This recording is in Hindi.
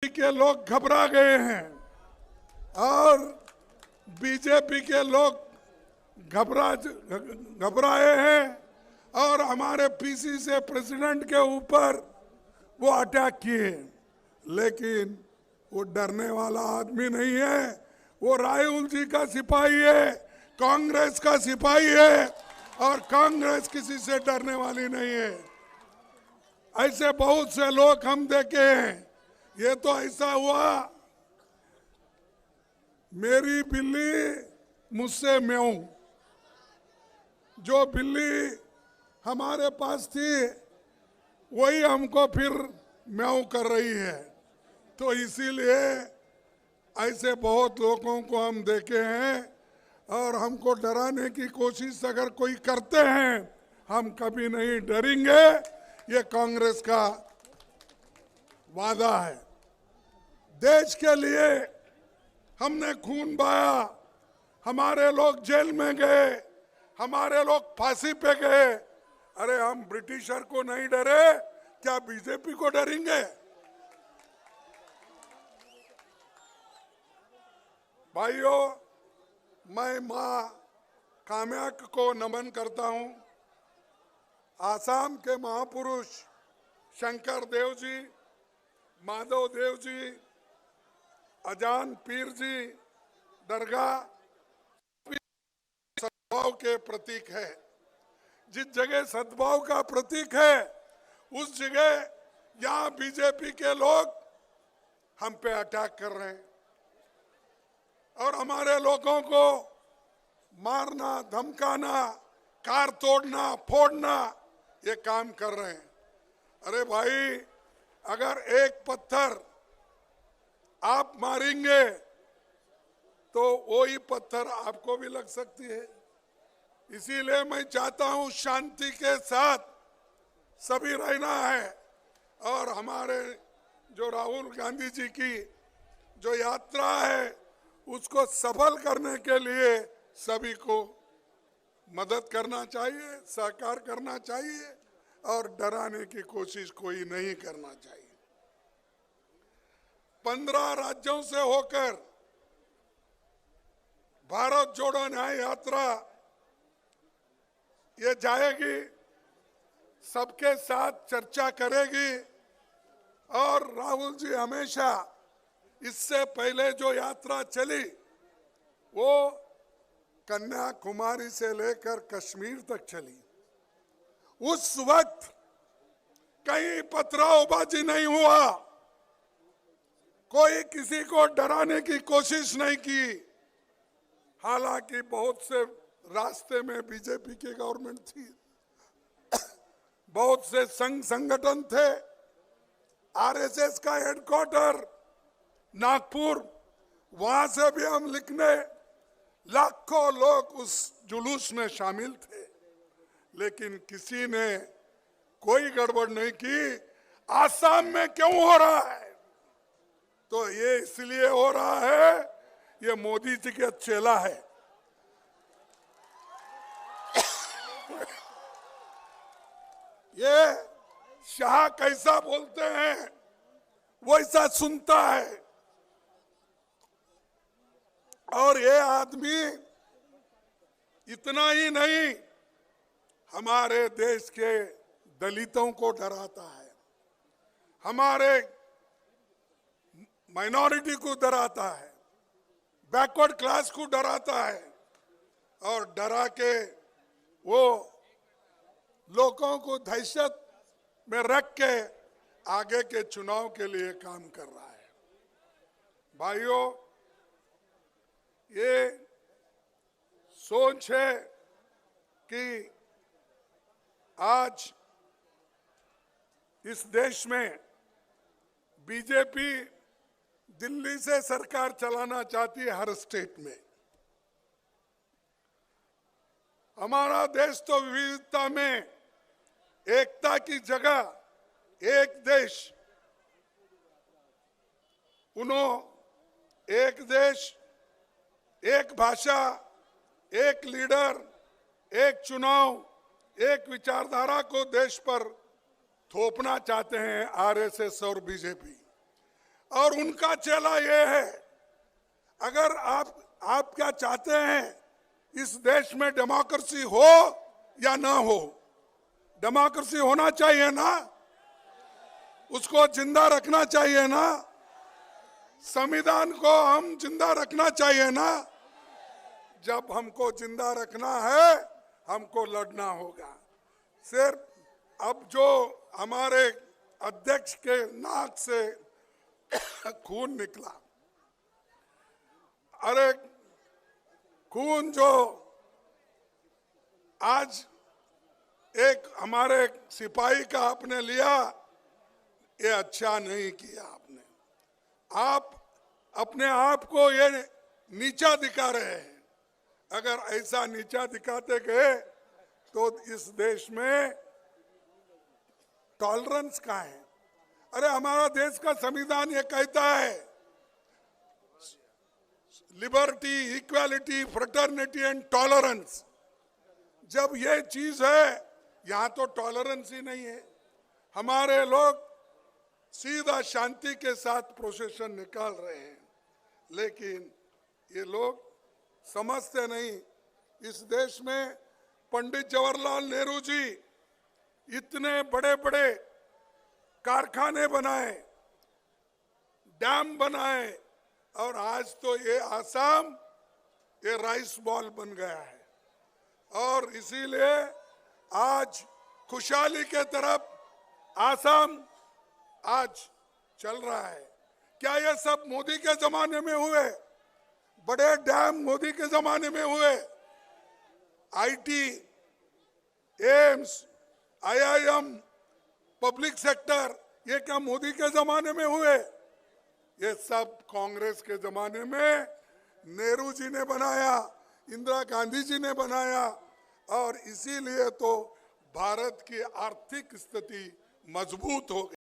के लोग घबरा गए हैं और बीजेपी के लोग घबराए हैं और हमारे पीसी से प्रेसिडेंट के ऊपर वो अटैक किए, लेकिन वो डरने वाला आदमी नहीं है। वो राहुल जी का सिपाही है, कांग्रेस का सिपाही है और कांग्रेस किसी से डरने वाली नहीं है। ऐसे बहुत से लोग हम देखे हैं। ये तो ऐसा हुआ, मेरी बिल्ली मुझसे म्याऊं, जो बिल्ली हमारे पास थी वही हमको फिर म्याऊं कर रही है। तो इसीलिए ऐसे बहुत लोगों को हम देखे हैं और हमको डराने की कोशिश अगर कोई करते हैं, हम कभी नहीं डरेंगे। ये कांग्रेस का वादा है। देश के लिए हमने खून बहाया, हमारे लोग जेल में गए, हमारे लोग फांसी पे गए। अरे हम ब्रिटिशर को नहीं डरे, क्या बीजेपी को डरेंगे? भाइयों, मैं मां कामाख्या को नमन करता हूं। आसाम के महापुरुष शंकर देव जी, माधव देव जी, अजान पीर जी दरगाह सद्भाव के प्रतीक है। जिस जगह सद्भाव का प्रतीक है उस जगह यहाँ बीजेपी के लोग हम पे अटैक कर रहे हैं और हमारे लोगों को मारना, धमकाना, कार तोड़ना, फोड़ना, ये काम कर रहे हैं। अरे भाई, अगर एक पत्थर आप मारेंगे तो वही पत्थर आपको भी लग सकती है। इसीलिए मैं चाहता हूं शांति के साथ सभी रहना है और हमारे जो राहुल गांधी जी की जो यात्रा है उसको सफल करने के लिए सभी को मदद करना चाहिए, सहकार करना चाहिए और डराने की कोशिश कोई नहीं करना चाहिए। 15 राज्यों से होकर भारत जोड़ो न्याय यात्रा ये जाएगी, सबके साथ चर्चा करेगी और राहुल जी हमेशा इससे पहले जो यात्रा चली वो कन्याकुमारी से लेकर कश्मीर तक चली। उस वक्त कहीं पथरावबाजी नहीं हुआ, कोई किसी को डराने की कोशिश नहीं की। हालांकि बहुत से रास्ते में बीजेपी की गवर्नमेंट थी, बहुत से संघ संगठन थे, आरएसएस का हेडक्वार्टर नागपुर, वहां से भी हम लिखने लाखों लोग उस जुलूस में शामिल थे, लेकिन किसी ने कोई गड़बड़ नहीं की। आसाम में क्यों हो रहा है? तो ये इसलिए हो रहा है, ये मोदी जी का चेला है। ये शाह कैसा बोलते हैं वैसा सुनता है और ये आदमी इतना ही नहीं, हमारे देश के दलितों को डराता है, हमारे माइनॉरिटी को डराता है, बैकवर्ड क्लास को डराता है और डरा के वो लोगों को दहशत में रख के आगे के चुनाव के लिए काम कर रहा है। भाइयों, ये सोच है कि आज इस देश में बीजेपी दिल्ली से सरकार चलाना चाहती है हर स्टेट में। हमारा देश तो विविधता में एकता की जगह एक देश, एक देश, एक भाषा, एक लीडर, एक चुनाव, एक विचारधारा को देश पर थोपना चाहते हैं आरएसएस और बीजेपी। और उनका चेला ये है, अगर आप क्या चाहते हैं इस देश में डेमोक्रेसी हो या ना हो? डेमोक्रेसी होना चाहिए ना, उसको जिंदा रखना चाहिए ना, संविधान को हम जिंदा रखना चाहिए ना। जब हमको जिंदा रखना है हमको लड़ना होगा। सिर्फ अब जो हमारे अध्यक्ष के नाक से खून निकला, अरे खून जो आज एक हमारे सिपाही का आपने लिया, ये अच्छा नहीं किया आपने। आप अपने आप को ये नीचा दिखा रहे हैं। अगर ऐसा नीचा दिखाते गए तो इस देश में टॉलरेंस कहाँ है? अरे हमारा देश का संविधान ये कहता है liberty, equality, fraternity and tolerance. जब ये चीज है, यहाँ तो टॉलरेंस ही नहीं है। हमारे लोग सीधा शांति के साथ प्रोसेशन निकाल रहे हैं, लेकिन ये लोग समझते नहीं। इस देश में पंडित जवाहरलाल नेहरू जी इतने बड़े बड़े कारखाने बनाए, डैम बनाए, और आज तो ये आसाम ये राइस बॉल बन गया है। और इसीलिए आज खुशहाली के तरफ आसाम आज चल रहा है। क्या ये सब मोदी के जमाने में हुए? बड़े डैम मोदी के जमाने में हुए। IT, AIIMS, IIM, public sector, ये क्या मोदी के जमाने में हुए? ये सब कांग्रेस के जमाने में नेहरू जी ने बनाया, इंदिरा गांधी जी ने बनाया, और इसीलिए तो भारत की आर्थिक स्थिति मजबूत हो गई।